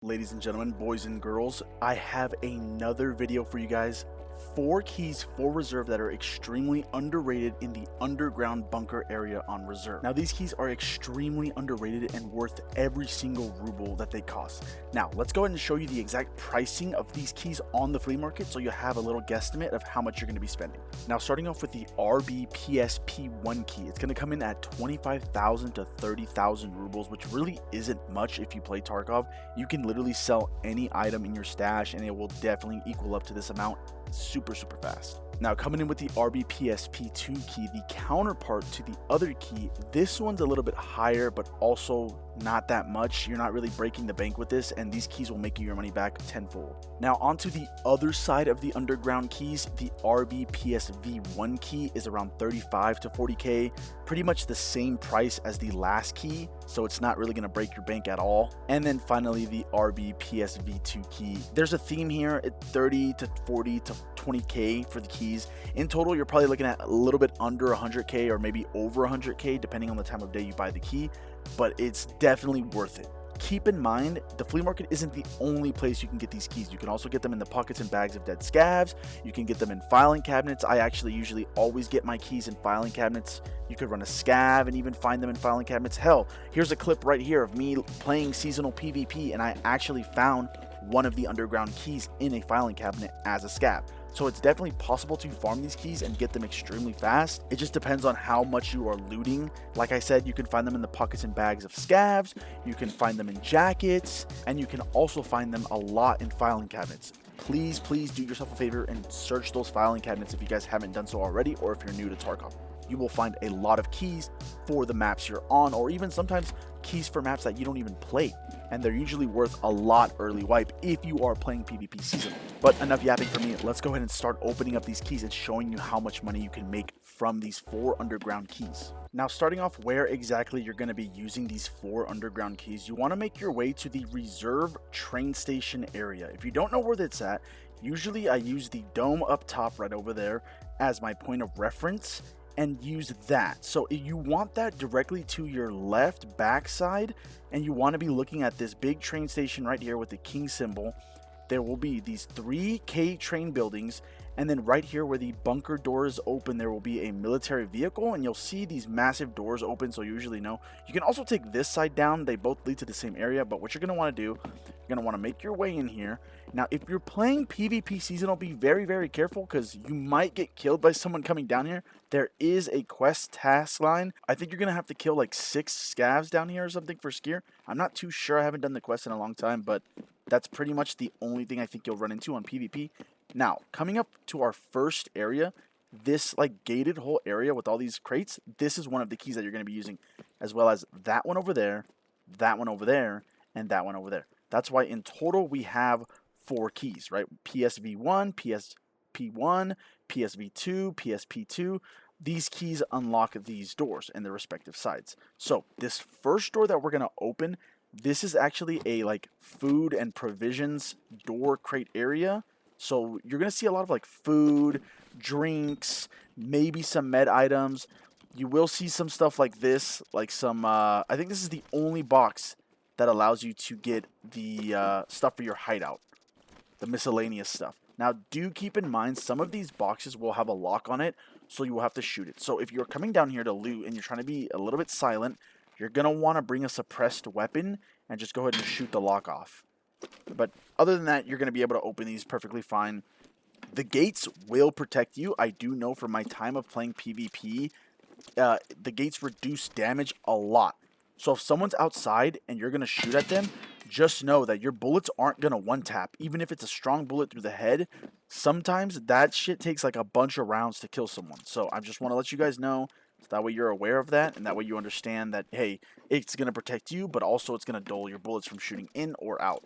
Ladies and gentlemen, boys and girls, I have another video for you guys. 4 keys for reserve that are extremely underrated in the underground bunker area on reserve. Now, these keys are extremely underrated and worth every single ruble that they cost. Now, let's go ahead and show you the exact pricing of these keys on the flea market so you have a little guesstimate of how much you're going to be spending. Now, starting off with the RBPSP1 key, it's going to come in at 25,000 to 30,000 rubles, which really isn't much if you play Tarkov. You can literally sell any item in your stash and it will definitely equal up to this amount super fast. Now, coming in with the RBPSP2 key, the counterpart to the other key, this one's a little bit higher, but also not that much. You're not really breaking the bank with this, and these keys will make you your money back tenfold. Now, onto the other side of the underground keys, the RBPSV1 key is around 35 to 40k, pretty much the same price as the last key, so it's not really going to break your bank at all. And then finally, the RBPSV2 key. There's a theme here at 30 to 40 to 20k for the keys. In total, you're probably looking at a little bit under 100k or maybe over 100k depending on the time of day you buy the key, but it's definitely worth it. Keep in mind, the flea market isn't the only place you can get these keys. You can also get them in the pockets and bags of dead scavs. You can get them in filing cabinets. I actually usually always get my keys in filing cabinets. You could run a scav and even find them in filing cabinets. Hell, here's a clip right here of me playing seasonal PvP, and I actually found one of the underground keys in a filing cabinet as a scav. So it's definitely possible to farm these keys and get them extremely fast. It just depends on how much you are looting. Like I said, you can find them in the pockets and bags of scavs, you can find them in jackets, and you can also find them a lot in filing cabinets. Please do yourself a favor and search those filing cabinets if you guys haven't done so already, or if you're new to Tarkov. You will find a lot of keys for the maps you're on, or even sometimes keys for maps that you don't even play, and they're usually worth a lot early wipe if you are playing PvP season. But enough yapping for me, let's go ahead and start opening up these keys and showing you how much money you can make from these 4 underground keys. Now, starting off where exactly you're going to be using these 4 underground keys, you want to make your way to the reserve train station area. If you don't know where that's at, usually I use the dome up top right over there as my point of reference and use that. So you want that directly to your left backside, and you want to be looking at this big train station right here with the king symbol. There will be these 3K train buildings, and then right here where the bunker doors open, there will be a military vehicle, and you'll see these massive doors open, so you usually know. You can also take this side down. They both lead to the same area, but what you're going to want to do, you're going to want to make your way in here. Now, if you're playing PvP seasonal, be very careful because you might get killed by someone coming down here. There is a quest task line. I think you're going to have to kill like 6 scavs down here or something for skier. I'm not too sure. I haven't done the quest in a long time, but that's pretty much the only thing I think you'll run into on PvP. Now, coming up to our first area, this like gated whole area with all these crates, this is one of the keys that you're going to be using, as well as that one over there, that one over there, and that one over there. That's why in total we have 4 keys, right? PSV1, PSP1, PSV2, PSP2. These keys unlock these doors and their respective sides. So this first door that we're going to open, this is actually a like food and provisions door crate area. So you're going to see a lot of like food, drinks, maybe some med items. You will see some stuff like this, like some, I think this is the only box that allows you to get the stuff for your hideout, the miscellaneous stuff. Now, do keep in mind, some of these boxes will have a lock on it, so you will have to shoot it. So if you're coming down here to loot and you're trying to be a little bit silent, you're going to want to bring a suppressed weapon and just go ahead and shoot the lock off. But other than that, you're going to be able to open these perfectly fine. The gates will protect you. I do know from my time of playing PvP, the gates reduce damage a lot. So if someone's outside and you're going to shoot at them, just know that your bullets aren't going to one-tap. Even if it's a strong bullet through the head, sometimes that shit takes like a bunch of rounds to kill someone. So I just want to let you guys know, so that way you're aware of that, and that way you understand that, hey, it's going to protect you, but also it's going to dull your bullets from shooting in or out.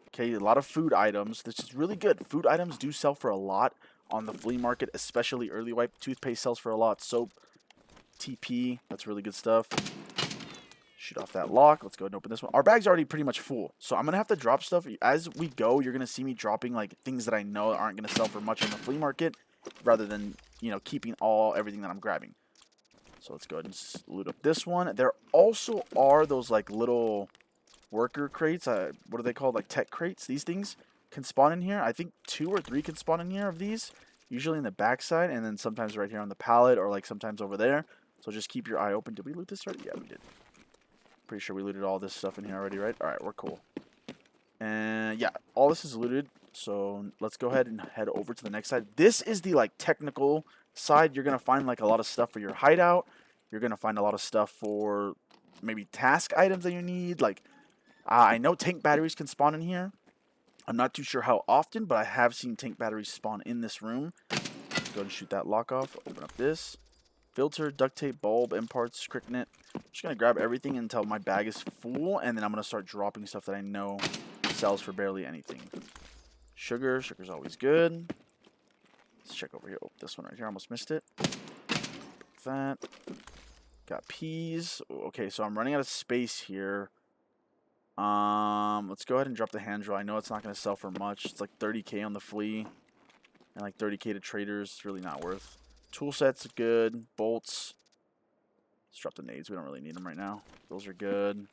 Okay, a lot of food items. This is really good. Food items do sell for a lot on the flea market, especially early wipe. Toothpaste sells for a lot. Soap, TP, that's really good stuff. Shoot off that lock. Let's go ahead and open this one. Our bag's already pretty much full, so I'm going to have to drop stuff. As we go, you're going to see me dropping like things that I know aren't going to sell for much on the flea market, rather than, you know, keeping everything that I'm grabbing. So let's go ahead and loot up this one. There also are those like little worker crates. What are they called? Like tech crates. These things can spawn in here. I think 2 or 3 can spawn in here of these. Usually in the backside, and then sometimes right here on the pallet, or like sometimes over there. So just keep your eye open. Did we loot this already? Yeah, we did. Pretty sure we looted all this stuff in here already, right? All right, we're cool. And yeah, all this is looted. So let's go ahead and head over to the next side. This is the like technical side. You're gonna find like a lot of stuff for your hideout. You're gonna find a lot of stuff for maybe task items that you need. Like I know tank batteries can spawn in here. I'm not too sure how often, but I have seen tank batteries spawn in this room. Let's go ahead and shoot that lock off. Open up this. Filter, duct tape, bulb, imparts, cricknet. I'm just going to grab everything until my bag is full, and then I'm going to start dropping stuff that I know sells for barely anything. Sugar. Sugar's always good. Let's check over here. Oh, this one right here. Almost missed it. That. Got peas. Okay, so I'm running out of space here. Let's go ahead and drop the hand drill. I know it's not going to sell for much. It's like 30k on the flea and like 30k to traders. It's really not worth. Tool sets good. Bolts. Let's drop the nades. We don't really need them right now. Those are good.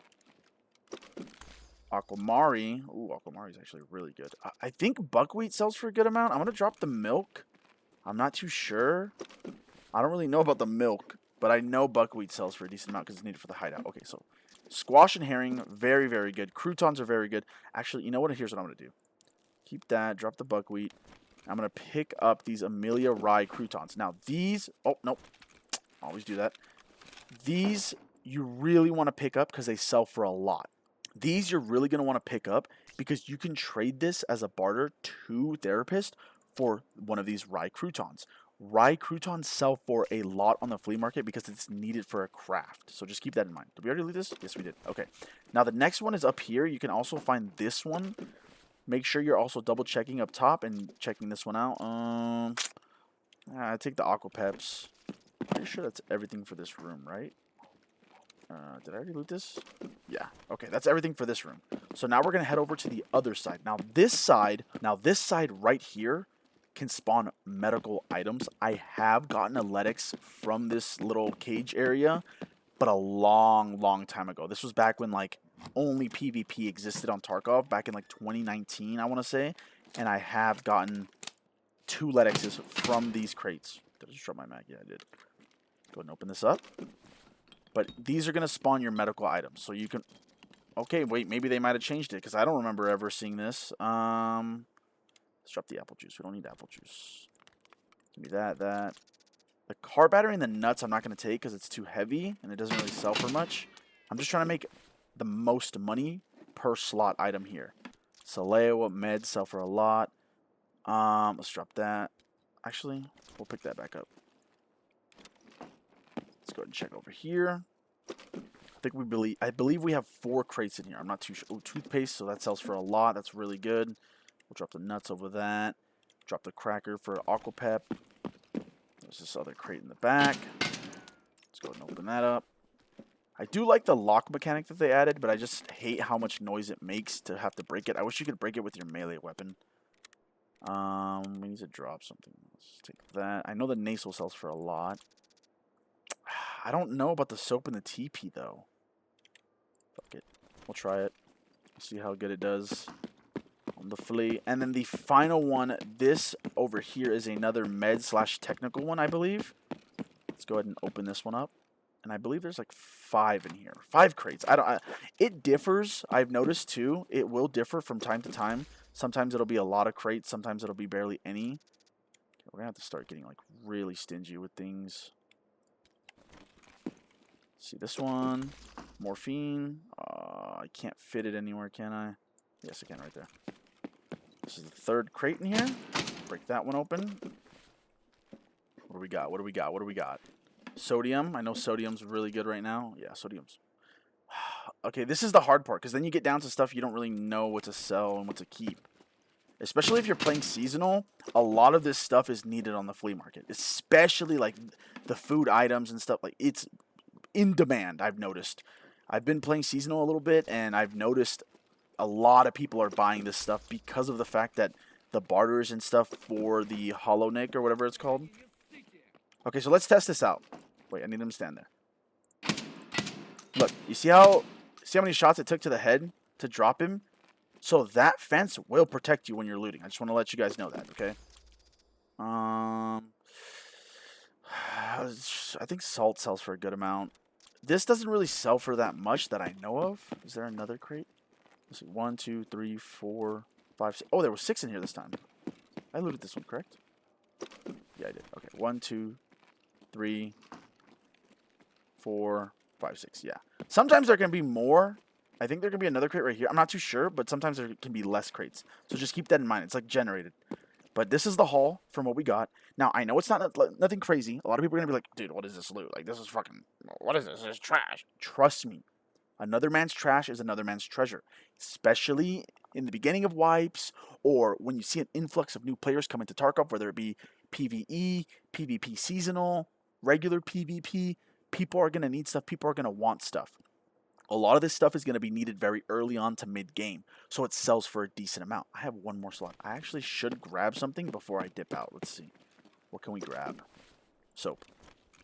Aquamari. Ooh, Aquamari is actually really good. I think buckwheat sells for a good amount. I'm going to drop the milk. I'm not too sure. I don't really know about the milk, but I know buckwheat sells for a decent amount because it's needed for the hideout. Okay, so squash and herring, very, very good. Croutons are very good. Actually, you know what? Here's what I'm going to do. Keep that. Drop the buckwheat. I'm going to pick up these Amelia Rye croutons. Now, these... Oh, nope. Always do that. These you really want to pick up because they sell for a lot. These you're really going to want to pick up because you can trade this as a barter to Therapist for one of these Rye croutons. Rye croutons sell for a lot on the flea market because it's needed for a craft. So just keep that in mind. Did we already loot this? Yes, we did. Okay. Now, the next one is up here. You can also find this one. Make sure you're also double checking up top and checking this one out. I take the Aqua Peps. Pretty sure that's everything for this room, right? Did I already loot this? Yeah. Okay, that's everything for this room. So now we're going to head over to the other side. Now this side right here can spawn medical items. I have gotten a Letix from this little cage area, but a long, long time ago. This was back when like only PvP existed on Tarkov, back in like 2019, I want to say. And I have gotten 2 Letixes from these crates. Did I just drop my mag? Yeah, I did. Go ahead and open this up. But these are going to spawn your medical items. So you can... Okay, wait, maybe they might have changed it because I don't remember ever seeing this. Let's drop the apple juice. We don't need apple juice. Give me that. The car battery and the nuts I'm not going to take because it's too heavy and it doesn't really sell for much. I'm just trying to make the most money per slot item here. Saleo meds sell for a lot. Let's drop that. Actually, we'll pick that back up. Let's go ahead and check over here. I believe we have 4 crates in here. I'm not too sure. Oh, toothpaste, so that sells for a lot. That's really good. We'll drop the nuts over that. Drop the cracker for Aquapep. There's this other crate in the back. Let's go ahead and open that up. I do like the lock mechanic that they added, but I just hate how much noise it makes to have to break it. I wish you could break it with your melee weapon. We need to drop something. Let's take that. I know the nasal sells for a lot. I don't know about the soap and the TP, though. Fuck it. We'll try it. See how good it does on the flea. And then the final one, this over here is another med/technical one, I believe. Let's go ahead and open this one up. And I believe there's like 5 in here. 5 crates. It differs. I've noticed too. It will differ from time to time. Sometimes it'll be a lot of crates. Sometimes it'll be barely any. We're going to have to start getting like really stingy with things. See this one. Morphine. I can't fit it anywhere, can I? Yes, I can right there. This is the 3rd crate in here. Break that one open. What do we got? What do we got? What do we got? Sodium. I know sodium's really good right now. Yeah, sodium's. Okay, this is the hard part, because then you get down to stuff you don't really know what to sell and what to keep. Especially if you're playing seasonal, a lot of this stuff is needed on the flea market. Especially, like, the food items and stuff. Like, it's in demand, I've noticed. I've been playing seasonal a little bit, and I've noticed a lot of people are buying this stuff because of the fact that the barters and stuff for the Hollow Nick or whatever it's called. Okay, so let's test this out. Wait, I need him to stand there. Look, you see how many shots it took to the head? to drop him. So that fence will protect you when you're looting. I just want to let you guys know that, okay? I think salt sells for a good amount. This doesn't really sell for that much that I know of. Is there another crate? Let's see. 1, 2, 3, 4, 5, 6. Oh, there were 6 in here this time. I looted this one, correct? Yeah, I did. Okay. 1, 2, 3, 4, 5, 6. Yeah. Sometimes there can be more. I think there can be another crate right here. I'm not too sure, but sometimes there can be less crates. So just keep that in mind. It's like generated. But this is the haul from what we got. Now, I know it's not nothing crazy. A lot of people are going to be like, dude, what is this loot? Like, this is fucking, what is this? This is trash. Trust me. Another man's trash is another man's treasure. Especially in the beginning of wipes or when you see an influx of new players come into Tarkov, whether it be PvE, PvP seasonal, regular PvP. People are going to need stuff. People are going to want stuff. A lot of this stuff is going to be needed very early on to mid-game, so it sells for a decent amount. I have one more slot. I actually should grab something before I dip out. Let's see. What can we grab? Soap.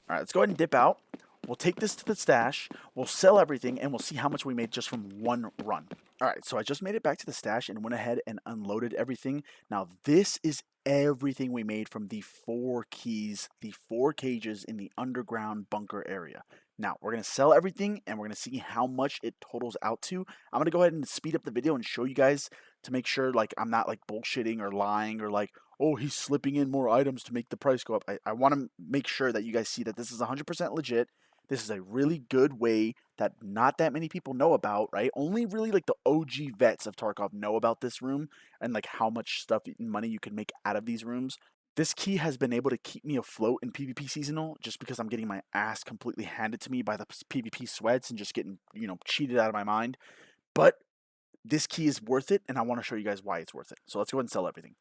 All right, let's go ahead and dip out. We'll take this to the stash. We'll sell everything, and we'll see how much we made just from one run. All right, so I just made it back to the stash and went ahead and unloaded everything. Now, this is everything we made from the 4 keys, the 4 cages in the underground bunker area. Now, we're going to sell everything, and we're going to see how much it totals out to. I'm going to go ahead and speed up the video and show you guys to make sure, like, I'm not, like, bullshitting or lying or, like, oh, he's slipping in more items to make the price go up. I want to make sure that you guys see that this is 100% legit. This is a really good way that not that many people know about, right? Only really, like, the OG vets of Tarkov know about this room and, like, how much stuff and money you can make out of these rooms. This key has been able to keep me afloat in PvP seasonal just because I'm getting my ass completely handed to me by the PvP sweats and just getting, you know, cheated out of my mind. But this key is worth it, and I want to show you guys why it's worth it. So let's go ahead and sell everything.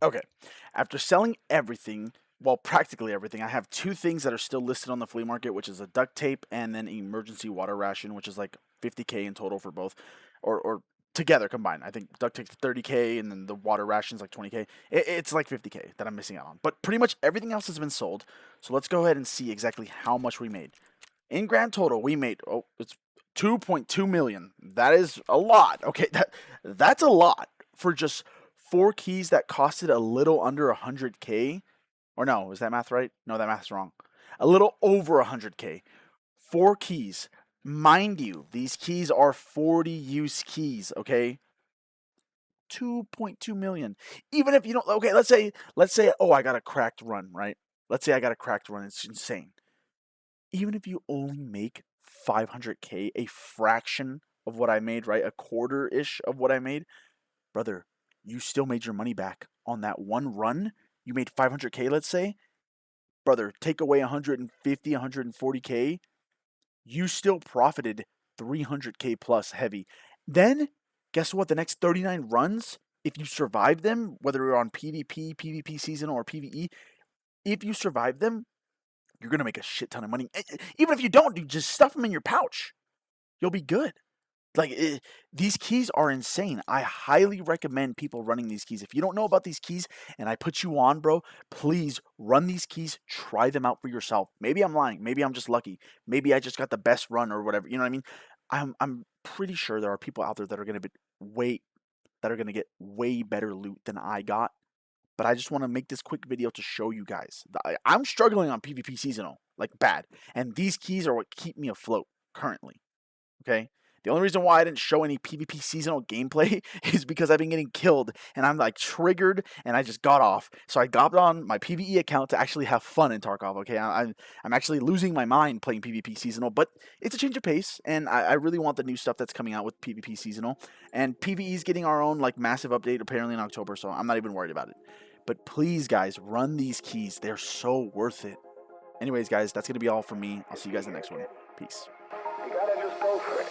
Okay, after selling everything, well, practically everything, I have 2 things that are still listed on the flea market, which is a duct tape and then emergency water ration, which is like 50K in total for both, or together combined. I think duct tape's 30K and then the water ration's like 20K. It's like 50K that I'm missing out on. But pretty much everything else has been sold. So let's go ahead and see exactly how much we made. In grand total, we made, oh, it's 2.2 million. That is a lot. Okay, that's a lot for just 4 keys that costed a little under 100K. Or no, is that math right? No, that math's wrong. A little over 100K. 4 keys. Mind you, these keys are 40 use keys, okay? 2.2 million. Even if you don't, okay, let's say, oh, I got a cracked run, right? Let's say I got a cracked run. It's insane. Even if you only make 500K, a fraction of what I made, right? A quarter-ish of what I made, brother, you still made your money back on that one run. You made 500K, let's say. Brother, take away 150, 140K. You still profited 300K plus heavy. Then, guess what? The next 39 runs, if you survive them, whether you're on PvP, PvP seasonal, or PvE, if you survive them, you're going to make a shit ton of money. Even if you don't, dude, just stuff them in your pouch. You'll be good. Like, these keys are insane. I highly recommend people running these keys. If you don't know about these keys and I put you on, bro, please run these keys. Try them out for yourself. Maybe I'm lying. Maybe I'm just lucky. Maybe I just got the best run or whatever. You know what I mean? I'm pretty sure there are people out there that are going to get way better loot than I got. But I just want to make this quick video to show you guys. I'm struggling on PvP seasonal, like bad. And these keys are what keep me afloat currently. Okay? The only reason why I didn't show any PvP seasonal gameplay is because I've been getting killed and I'm like triggered and I just got off. So I got on my PvE account to actually have fun in Tarkov. Okay, I'm actually losing my mind playing PvP seasonal, but it's a change of pace, and I really want the new stuff that's coming out with PvP seasonal. And PvE is getting our own like massive update apparently in October, so I'm not even worried about it. But please, guys, run these keys. They're so worth it. Anyways, guys, that's gonna be all from me. I'll see you guys in the next one. Peace. You gotta just go for it.